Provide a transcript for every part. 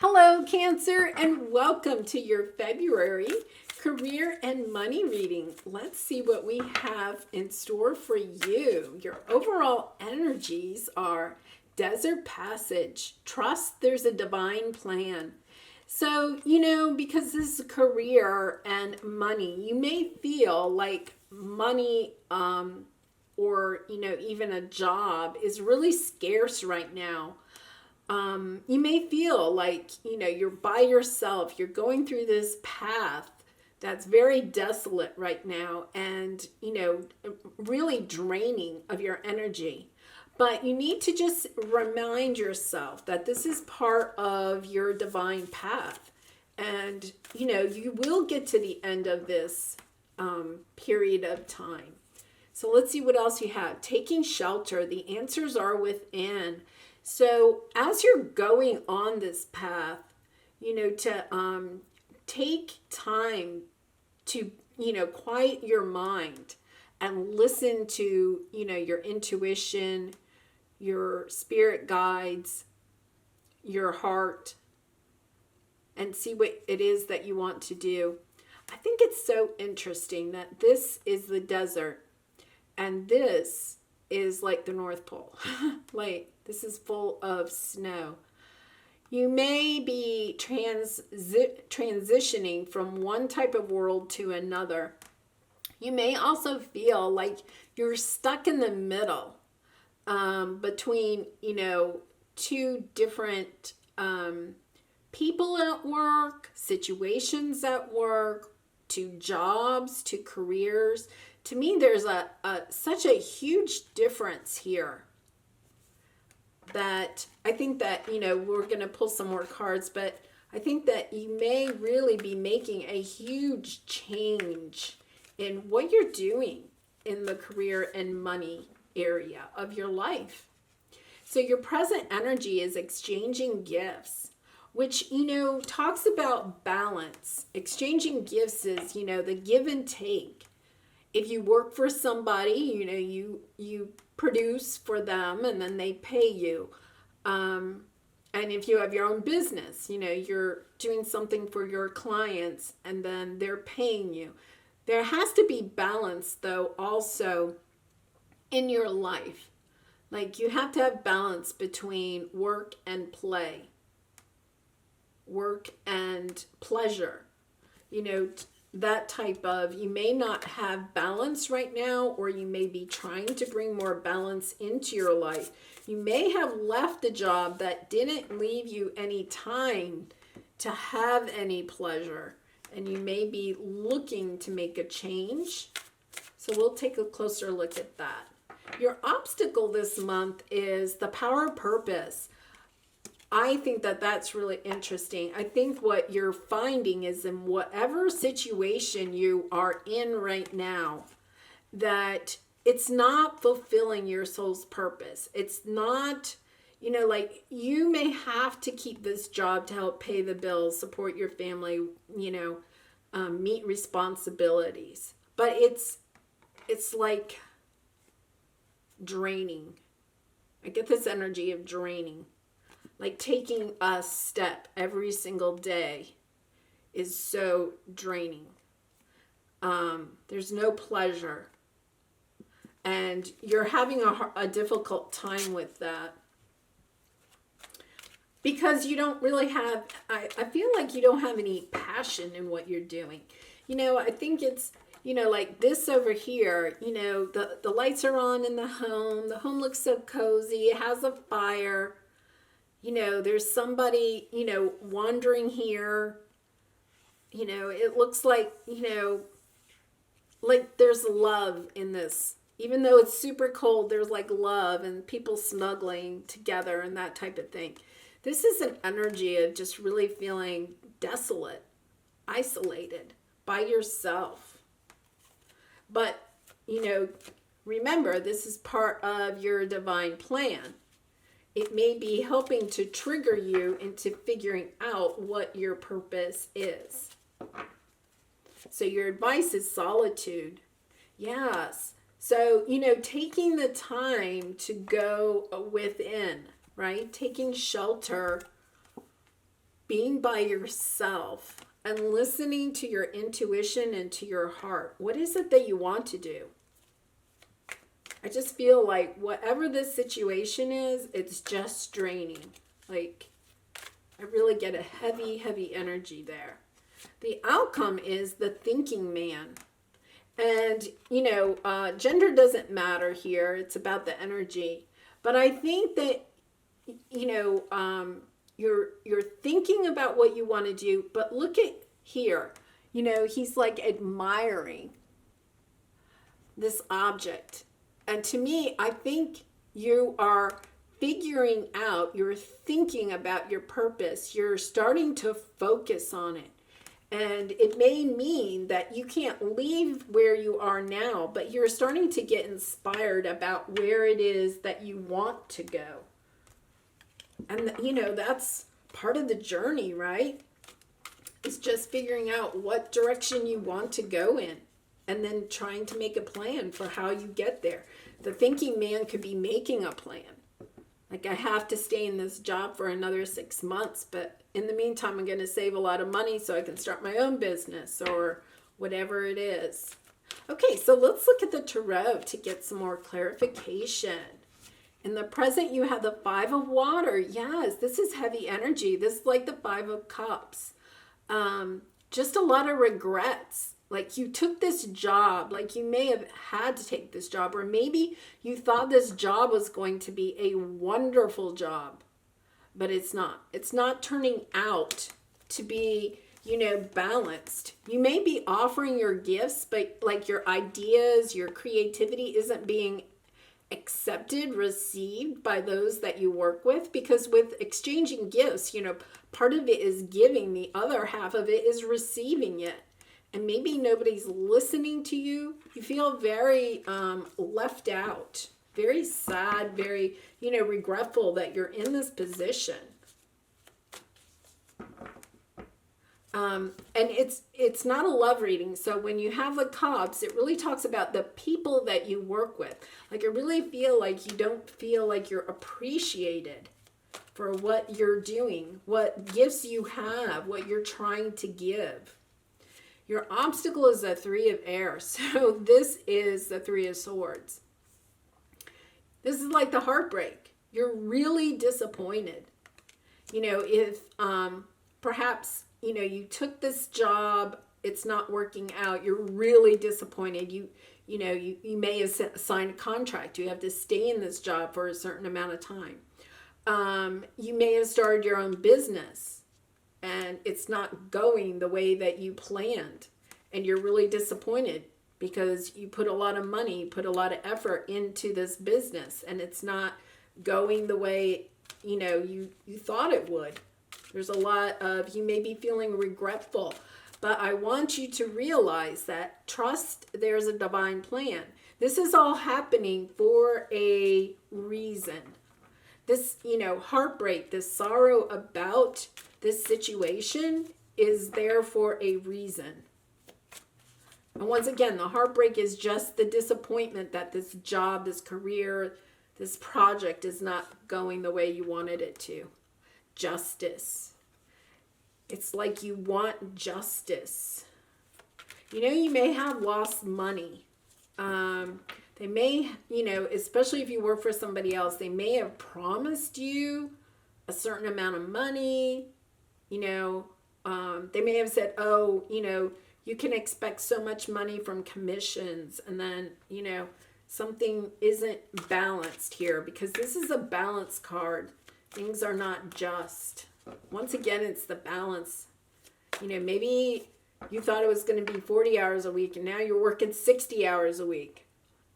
Hello, Cancer, and welcome to your February career and money reading. Let's see what we have in store for you. Your overall energies are desert passage, trust there's a divine plan. So, because this is career and money, you may feel like money or, even a job is really scarce right now. You may feel like, you're by yourself. You're going through this path that's very desolate right now and, really draining of your energy. But you need to just remind yourself that this is part of your divine path. And, you will get to the end of this period of time. So let's see what else you have. Taking shelter. The answers are within. So as you're going on this path, to take time to, quiet your mind and listen to, your intuition, your spirit guides, your heart, and see what it is that you want to do. I think it's so interesting that this is the desert and this is like the North Pole. Like, this is full of snow. You may be transitioning from one type of world to another. You may also feel like you're stuck in the middle between, two different people at work, situations at work, to jobs, to careers. To me, there's such a huge difference here that I think that, we're going to pull some more cards, but I think that you may really be making a huge change in what you're doing in the career and money area of your life. So your present energy is exchanging gifts, which, talks about balance. Exchanging gifts is, the give and take. If you work for somebody, you produce for them and then they pay you. And if you have your own business, you're doing something for your clients and then they're paying you. There has to be balance, though, also in your life. Like, you have to have balance between work and play, work and pleasure. That type of, you may not have balance right now, or you may be trying to bring more balance into your life. You may have left a job that didn't leave you any time to have any pleasure, and you may be looking to make a change. So we'll take a closer look at that. Your obstacle this month is the power of purpose. I think that that's really interesting. I think what you're finding is in whatever situation you are in right now, that it's not fulfilling your soul's purpose. It's not, like, you may have to keep this job to help pay the bills, support your family, meet responsibilities. But it's like draining. I get this energy of draining. Like, taking a step every single day is so draining. There's no pleasure. And you're having a difficult time with that. Because you don't really have, I feel like you don't have any passion in what you're doing. I think it's, like this over here, the lights are on in the home. The home looks so cozy. It has a fire. There's somebody, wandering here. It looks like, like there's love in this. Even though it's super cold, there's like love and people snuggling together and that type of thing. This is an energy of just really feeling desolate, isolated, by yourself. But, remember, this is part of your divine plan. It may be helping to trigger you into figuring out what your purpose is. So your advice is solitude. Yes. So, taking the time to go within, right? Taking shelter being by yourself and listening to your intuition and to your heart. What is it that you want to do? I just feel like whatever this situation is, it's just draining. Like, I really get a heavy, heavy energy there. The outcome is the thinking man. And, gender doesn't matter here. It's about the energy. But I think that, you're thinking about what you want to do. But look at here. He's like admiring this object. And to me, I think you are figuring out, you're thinking about your purpose. You're starting to focus on it. And it may mean that you can't leave where you are now, but you're starting to get inspired about where it is that you want to go. And, that's part of the journey, right? It's just figuring out what direction you want to go in and then trying to make a plan for how you get there. The thinking man could be making a plan. Like, I have to stay in this job for another 6 months, but in the meantime, I'm going to save a lot of money so I can start my own business or whatever it is. Okay, so let's look at the tarot to get some more clarification. In the present, you have the Five of Water. Yes, this is heavy energy. This is like the Five of Cups. Just a lot of regrets. Like, you took this job, like you may have had to take this job, or maybe you thought this job was going to be a wonderful job, but it's not. It's not turning out to be, balanced. You may be offering your gifts, but like your ideas, your creativity isn't being accepted, received by those that you work with, because with exchanging gifts, part of it is giving, the other half of it is receiving it. And maybe nobody's listening to you. You feel very left out, very sad, very, regretful that you're in this position. And it's not a love reading. So when you have the Cups, it really talks about the people that you work with. Like, I really feel like you don't feel like you're appreciated for what you're doing, what gifts you have, what you're trying to give. Your obstacle is the Three of Air. So this is the Three of Swords. This is like the heartbreak. You're really disappointed. If perhaps, you took this job, it's not working out, you're really disappointed. You may have signed a contract. You have to stay in this job for a certain amount of time. You may have started your own business, and it's not going the way that you planned, and you're really disappointed because you put a lot of money, put a lot of effort into this business, and it's not going the way you thought it would. There's a lot of, you may be feeling regretful, but I want you to realize that trust there's a divine plan. This is all happening for a reason. This, heartbreak, this sorrow about this situation is there for a reason. And once again, the heartbreak is just the disappointment that this job, this career, this project is not going the way you wanted it to. Justice. It's like you want justice. You may have lost money. They may, especially if you work for somebody else, they may have promised you a certain amount of money. They may have said, you can expect so much money from commissions, and then, something isn't balanced here, because this is a balance card. Things are not just. Once again, it's the balance. Maybe you thought it was going to be 40 hours a week, and now you're working 60 hours a week.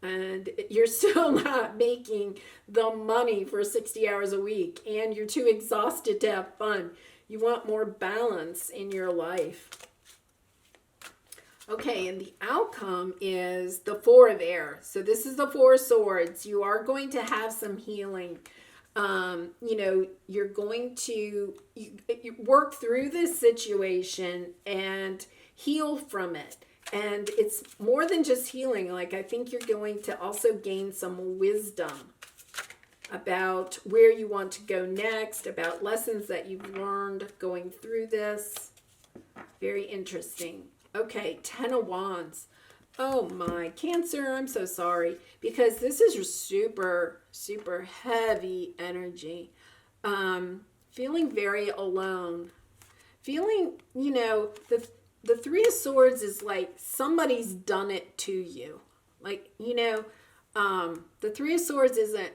And you're still not making the money for 60 hours a week, and you're too exhausted to have fun. You want more balance in your life. Okay, and the outcome is the Four of Air. So this is the Four of Swords. You are going to have some healing. You're going to you work through this situation and heal from it. And it's more than just healing. Like, I think you're going to also gain some wisdom. about where you want to go next, about lessons that you've learned going through this. Very interesting. Okay, 10 of Wands. Oh my, Cancer, I'm so sorry, because this is super, super heavy energy. Feeling very alone. Feeling, the Three of Swords is like somebody's done it to you. Like, the Three of Swords isn't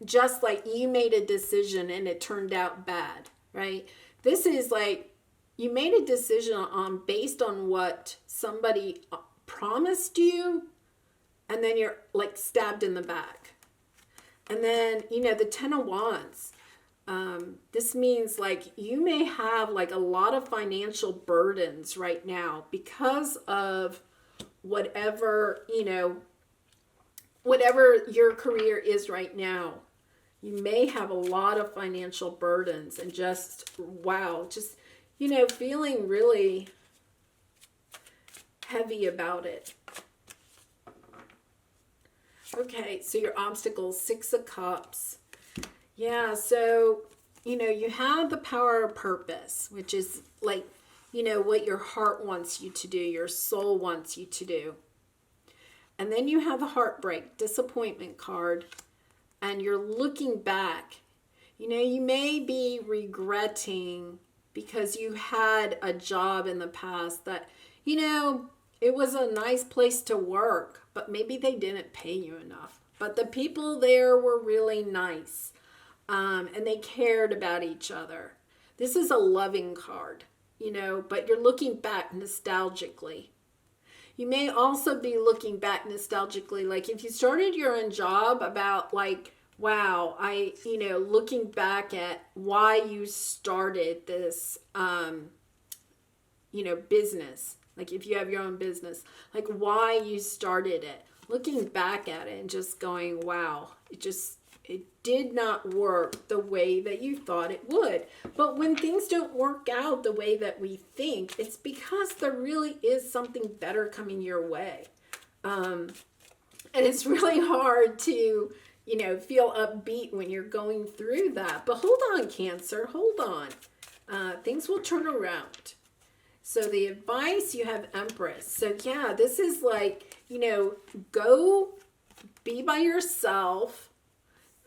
just like you made a decision and it turned out bad, right? This is like you made a decision based on what somebody promised you, and then you're like stabbed in the back. And then, the Ten of Wands. This means like you may have like a lot of financial burdens right now because of whatever your career is right now. You may have a lot of financial burdens and feeling really heavy about it. Okay, so your obstacles, Six of Cups. Yeah, so, you have the power of purpose, which is like, what your heart wants you to do, your soul wants you to do. And then you have the heartbreak, disappointment card, and you're looking back. You may be regretting because you had a job in the past that, it was a nice place to work, but maybe they didn't pay you enough. But the people there were really nice, and they cared about each other. This is a loving card, but you're looking back nostalgically. You may also be looking back nostalgically, like if you started your own job about like, wow, looking back at why you started this, business. Like if you have your own business, like why you started it, looking back at it and just going, wow, it did not work the way that you thought it would. But when things don't work out the way that we think, it's because there really is something better coming your way. And it's really hard to, feel upbeat when you're going through that. But hold on, Cancer, hold on. Things will turn around. So the advice, you have Empress. So yeah, this is like, go be by yourself,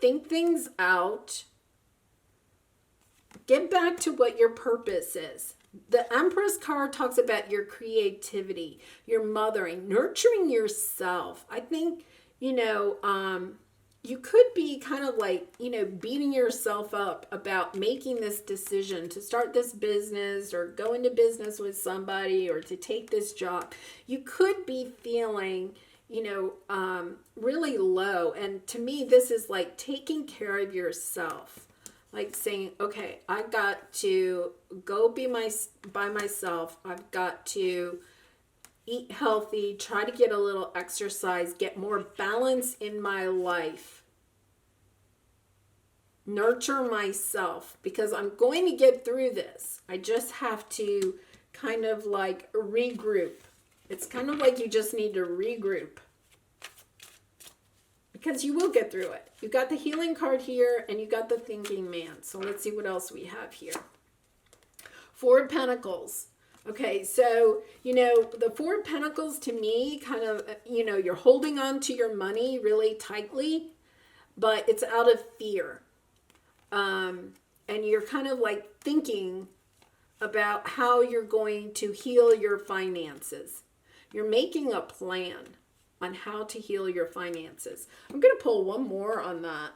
think things out, get back to what your purpose is. The Empress card talks about your creativity, your mothering, nurturing yourself. I think, you could be kind of like, beating yourself up about making this decision to start this business or go into business with somebody or to take this job. You could be feeling, really low. And to me, this is like taking care of yourself. Like saying, okay, I got to go by myself. I've got to eat healthy, try to get a little exercise, get more balance in my life. Nurture myself because I'm going to get through this. I just have to kind of like regroup. It's kind of like you just need to regroup because you will get through it. You got the healing card here and you got the thinking man. So let's see what else we have here. Four of Pentacles. Okay, so, the Four of Pentacles to me kind of, you're holding on to your money really tightly, but it's out of fear. And you're kind of like thinking about how you're going to heal your finances. You're making a plan on how to heal your finances. I'm going to pull one more on that.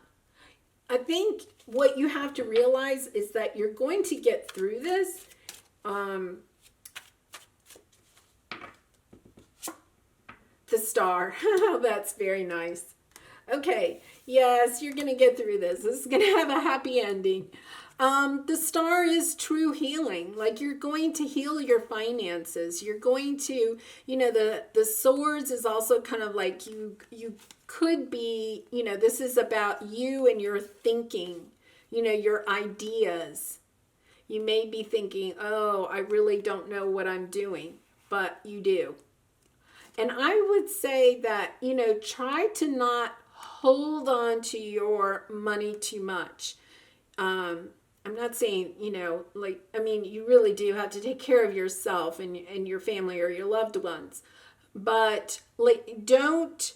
I think what you have to realize is that you're going to get through this. The Star. That's very nice. Okay. Yes, you're going to get through this. This is going to have a happy ending. The Star is true healing. Like you're going to heal your finances. You're going to, the Swords is also kind of like you could be, this is about you and your thinking, your ideas. You may be thinking, oh, I really don't know what I'm doing, but you do. And I would say that, try to not hold on to your money too much. I'm not saying, like, I mean, you really do have to take care of yourself and your family or your loved ones. But like, don't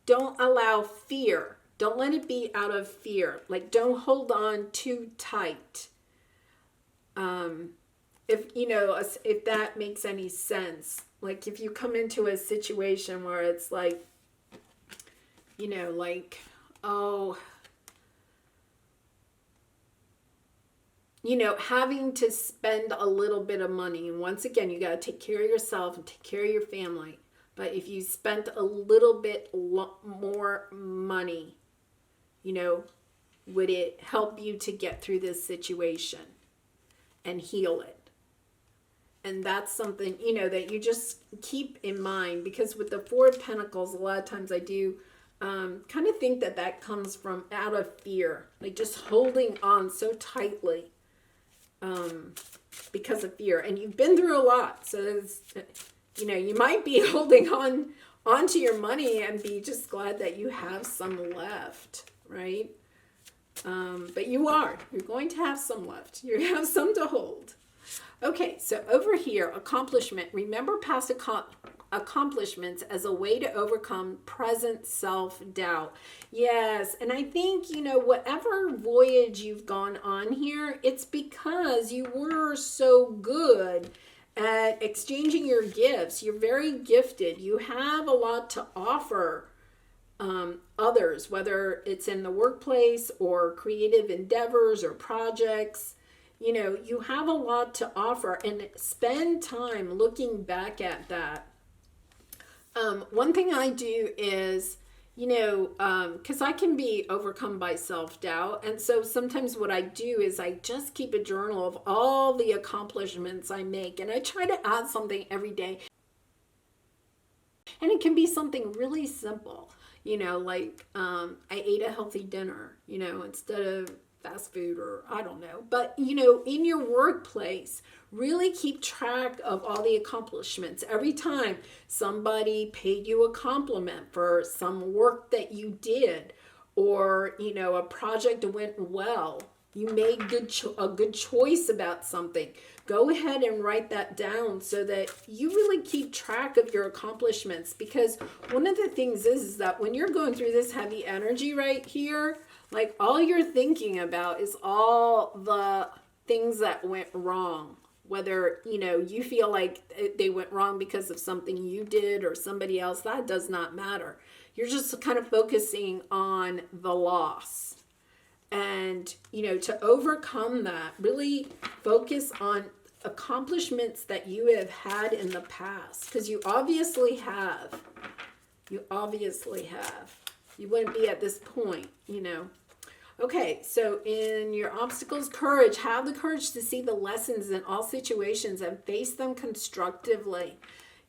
allow fear. Don't let it be out of fear. Like, don't hold on too tight. If that makes any sense. Like, if you come into a situation where it's like, oh, having to spend a little bit of money. And once again, you got to take care of yourself and take care of your family. But if you spent a little bit more money, would it help you to get through this situation and heal it? And that's something, that you just keep in mind, because with the Four of Pentacles, a lot of times I do kind of think that comes from out of fear, like just holding on so tightly because of fear. And you've been through a lot. So it's, you might be holding onto your money and be just glad that you have some left, right? But you're going to have some left. You have some to hold. Okay, so over here, accomplishment. Remember past accomplishments as a way to overcome present self-doubt. Yes, and I think, whatever voyage you've gone on here, it's because you were so good at exchanging your gifts. You're very gifted. You have a lot to offer others, whether it's in the workplace or creative endeavors or projects. You have a lot to offer, and spend time looking back at that. One thing I do is, because I can be overcome by self-doubt. And so sometimes what I do is I just keep a journal of all the accomplishments I make. And I try to add something every day. And it can be something really simple, like I ate a healthy dinner, instead of fast food, or I don't know. But, in your workplace, really keep track of all the accomplishments. Every time somebody paid you a compliment for some work that you did, or, a project went well, you made a good choice about something, go ahead and write that down so that you really keep track of your accomplishments. Because one of the things is that when you're going through this heavy energy right here, like, all you're thinking about is all the things that went wrong. Whether, you feel like they went wrong because of something you did or somebody else, that does not matter. You're just kind of focusing on the loss. And, to overcome that, really focus on accomplishments that you have had in the past. Because you obviously have. You obviously have. You wouldn't be at this point, Okay, so in your obstacles, courage. Have the courage to see the lessons in all situations and face them constructively.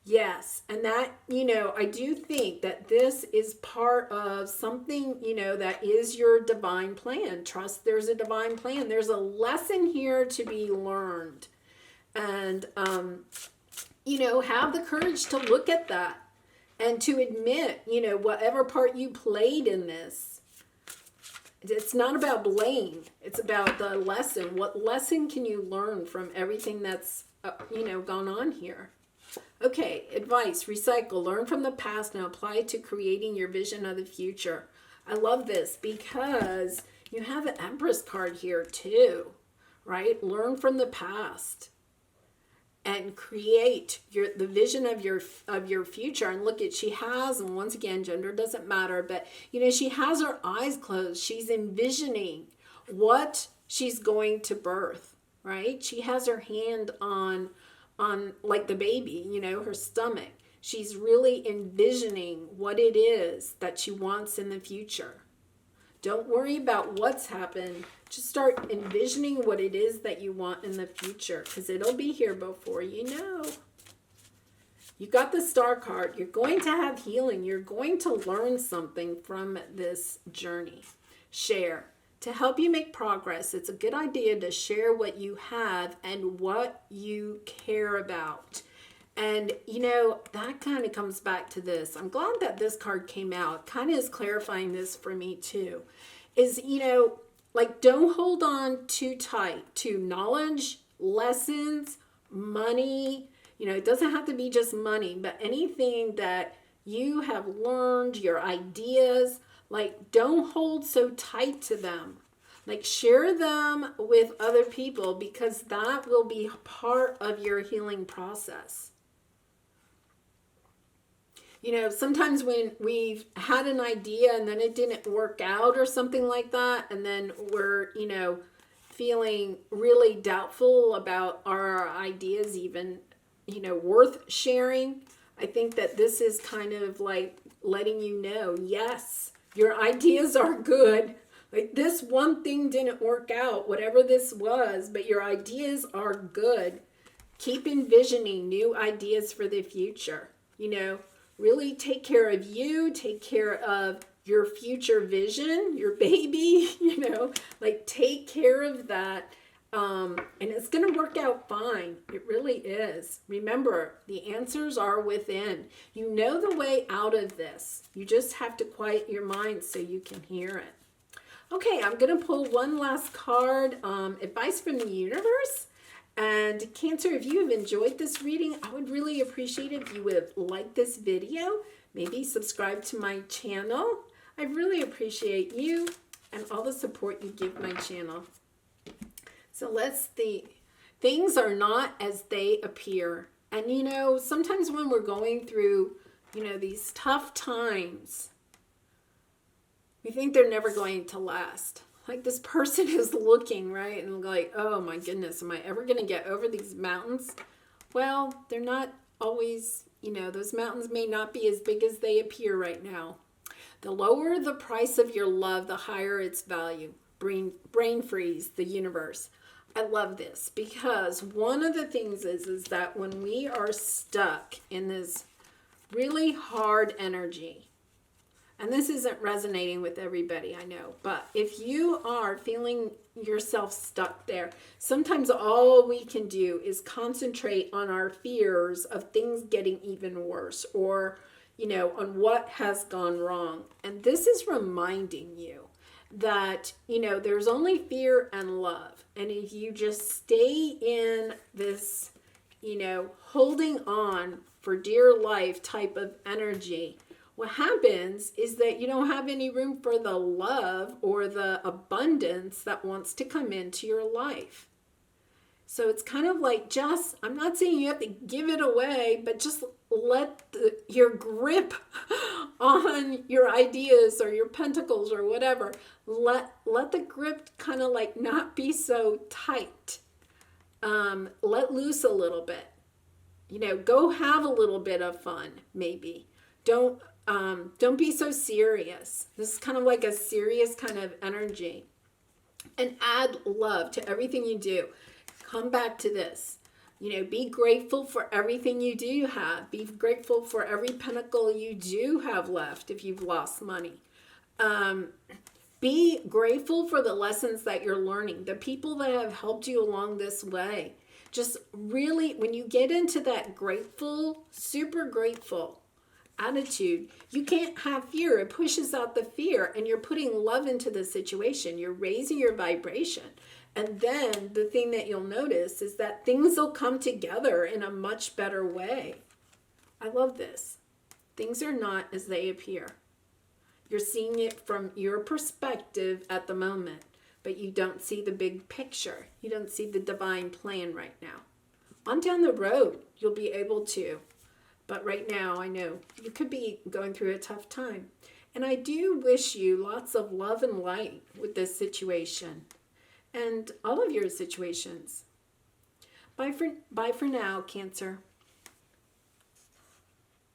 Yes, and that, I do think that this is part of something, that is your divine plan. Trust there's a divine plan. There's a lesson here to be learned. And, have the courage to look at that and to admit, whatever part you played in this. It's not about blame. It's about the lesson. What lesson can you learn from everything that's, gone on here? Okay, advice, recycle, learn from the past and apply it to creating your vision of the future. I love this because you have an Empress card here too, right? Learn from the past and create the vision of your future. And look at, she has, and once again, gender doesn't matter, but she has her eyes closed. She's envisioning what she's going to birth, right? She has her hand on like the baby, her stomach. She's really envisioning what it is that she wants in the future. Don't worry about what's happened. Just start envisioning what it is that you want in the future, because it'll be here before you know. You got the Star card. You're going to have healing. You're going to learn something from this journey. Share. To help you make progress, it's a good idea to share what you have and what you care about. And, that kind of comes back to this. I'm glad that this card came out. Kind of is clarifying this for me too. Is, like, don't hold on too tight to knowledge, lessons, money. It doesn't have to be just money, but anything that you have learned, your ideas, like, don't hold so tight to them. Like, share them with other people, because that will be part of your healing process. Sometimes when we've had an idea and then it didn't work out or something like that, and then we're, feeling really doubtful about our ideas even, worth sharing. I think that this is kind of like letting you know, yes, your ideas are good. Like, this one thing didn't work out, whatever this was, but your ideas are good. Keep envisioning new ideas for the future. Really take care of you, take care of your future vision, your baby, like, take care of that. And it's going to work out fine. It really is. Remember, the answers are within. You know the way out of this. You just have to quiet your mind so you can hear it. Okay, I'm going to pull one last card, advice from the universe. And Cancer, if you have enjoyed this reading, I would really appreciate it if you would like this video, maybe subscribe to my channel. I really appreciate you and all the support you give my channel. So let's see. Things are not as they appear. And sometimes when we're going through, these tough times, we think they're never going to last. Like, this person is looking, right? And like, oh my goodness, am I ever going to get over these mountains? Well, they're not always, those mountains may not be as big as they appear right now. The lower the price of your love, the higher its value. Brain freeze, the universe. I love this because one of the things is that when we are stuck in this really hard energy, and this isn't resonating with everybody, I know, but if you are feeling yourself stuck there, sometimes all we can do is concentrate on our fears of things getting even worse, or, on what has gone wrong. And this is reminding you that, there's only fear and love. And if you just stay in this, holding on for dear life type of energy, what happens is that you don't have any room for the love or the abundance that wants to come into your life. So it's kind of like, I'm not saying you have to give it away, but just let your grip on your ideas or your pentacles or whatever, let the grip kind of like not be so tight. Let loose a little bit. Go have a little bit of fun, maybe. Don't be so serious. This is kind of like a serious kind of energy. And add love to everything you do. Come back to this. Be grateful for everything you do have. Be grateful for every pentacle you do have left if you've lost money. Be grateful for the lessons that you're learning, the people that have helped you along this way. Just really, when you get into that grateful, super grateful attitude, you can't have fear. It pushes out the fear, and you're putting love into the situation. You're raising your vibration. And then the thing that you'll notice is that things will come together in a much better way. I love this. Things are not as they appear. You're seeing it from your perspective at the moment, but you don't see the big picture. You don't see the divine plan right now. On down the road, you'll be able to. But right now, I know you could be going through a tough time. And I do wish you lots of love and light with this situation and all of your situations. Bye for now, Cancer.